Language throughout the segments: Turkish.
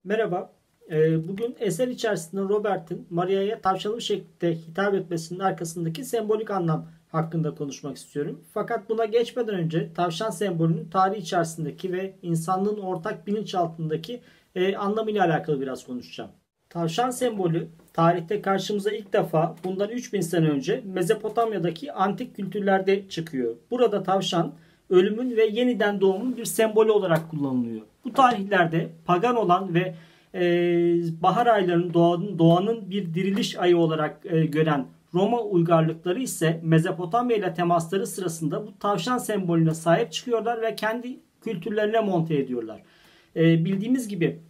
Merhaba. Bugün eser içerisinde Robert'in Maria'ya tavşanlı şekilde hitap etmesinin arkasındaki sembolik anlam hakkında konuşmak istiyorum. Fakat buna geçmeden önce tavşan sembolünün tarih içerisindeki ve insanlığın ortak bilinçaltındaki anlamıyla alakalı biraz konuşacağım. Tavşan sembolü tarihte karşımıza ilk defa bundan 3000 sene önce Mezopotamya'daki antik kültürlerde çıkıyor. Burada tavşan ölümün ve yeniden doğumun bir sembolü olarak kullanılıyor. Bu tarihlerde pagan olan ve bahar aylarının doğanın bir diriliş ayı olarak gören Roma uygarlıkları ise Mezopotamya ile temasları sırasında bu tavşan sembolüne sahip çıkıyorlar ve kendi kültürlerine monte ediyorlar. Bildiğimiz gibi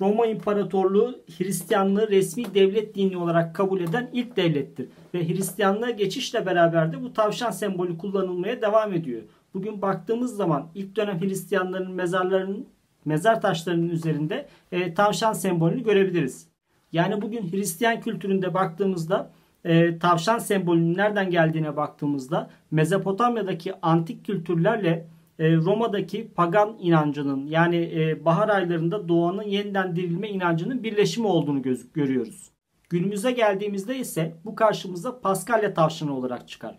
Roma İmparatorluğu Hristiyanlığı resmi devlet dini olarak kabul eden ilk devlettir. Ve Hristiyanlığa geçişle beraber de bu tavşan sembolü kullanılmaya devam ediyor. Bugün baktığımız zaman ilk dönem Hristiyanların mezar taşlarının üzerinde tavşan sembolünü görebiliriz. Yani bugün Hristiyan kültüründe baktığımızda tavşan sembolünün nereden geldiğine baktığımızda Mezopotamya'daki antik kültürlerle Roma'daki pagan inancının yani bahar aylarında doğanın yeniden dirilme inancının birleşimi olduğunu görüyoruz. Günümüze geldiğimizde ise bu karşımıza Paskalya tavşanı olarak çıkar.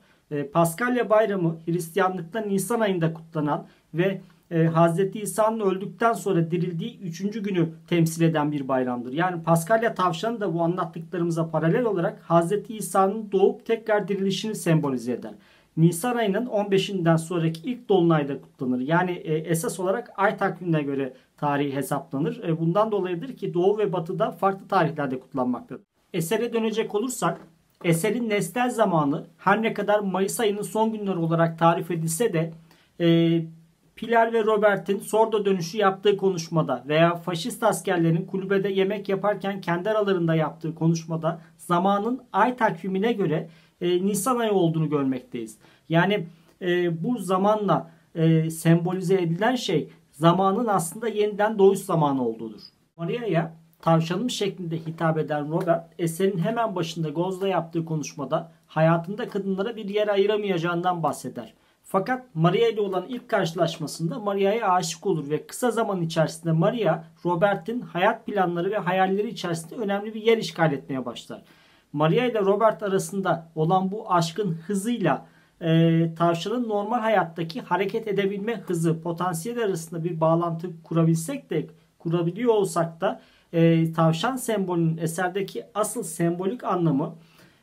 Paskalya bayramı Hristiyanlıkta Nisan ayında kutlanan ve Hz. İsa'nın öldükten sonra dirildiği 3. günü temsil eden bir bayramdır. Yani Paskalya tavşanı da bu anlattıklarımıza paralel olarak Hz. İsa'nın doğup tekrar dirilişini sembolize eder. Nisan ayının 15'inden sonraki ilk dolunayda kutlanır. Yani esas olarak ay takvimine göre tarihi hesaplanır. Bundan dolayıdır ki Doğu ve Batı'da farklı tarihlerde kutlanmaktadır. Esere dönecek olursak, eserin nesnel zamanı her ne kadar Mayıs ayının son günleri olarak tarif edilse de Pilar ve Robert'in Sordo dönüşü yaptığı konuşmada veya faşist askerlerin kulübede yemek yaparken kendi aralarında yaptığı konuşmada zamanın ay takvimine göre Nisan ayı olduğunu görmekteyiz. Yani bu zamanla sembolize edilen şey zamanın aslında yeniden doğuş zamanı olduğudur. Maria'ya tavşanım şeklinde hitap eden Robert, eserin hemen başında Goz'la yaptığı konuşmada hayatında kadınlara bir yer ayıramayacağından bahseder. Fakat Maria ile olan ilk karşılaşmasında Maria'ya aşık olur ve kısa zaman içerisinde Maria, Robert'in hayat planları ve hayalleri içerisinde önemli bir yer işgal etmeye başlar. Maria ile Robert arasında olan bu aşkın hızıyla tavşanın normal hayattaki hareket edebilme hızı, potansiyel arasında bir bağlantı kurabiliyor olsak da tavşan sembolünün eserdeki asıl sembolik anlamı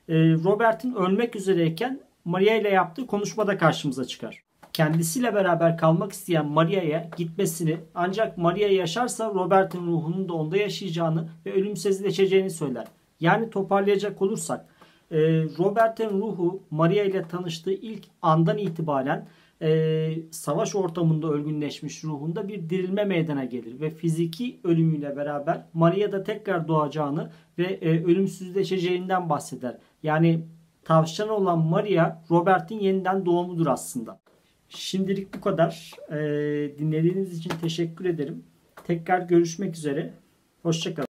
Robert'in ölmek üzereyken Maria ile yaptığı konuşmada karşımıza çıkar. Kendisiyle beraber kalmak isteyen Maria'ya gitmesini, ancak Maria yaşarsa Robert'in ruhunun da onda yaşayacağını ve ölümsüzleşeceğini söyler. Yani toparlayacak olursak Robert'in ruhu Maria ile tanıştığı ilk andan itibaren savaş ortamında ölgünleşmiş ruhunda bir dirilme meydana gelir ve fiziki ölümüyle beraber Maria da tekrar doğacağını ve ölümsüzleşeceğinden bahseder. Yani tavşan olan Maria Robert'in yeniden doğumudur aslında. Şimdilik bu kadar. Dinlediğiniz için teşekkür ederim. Tekrar görüşmek üzere. Hoşça kalın.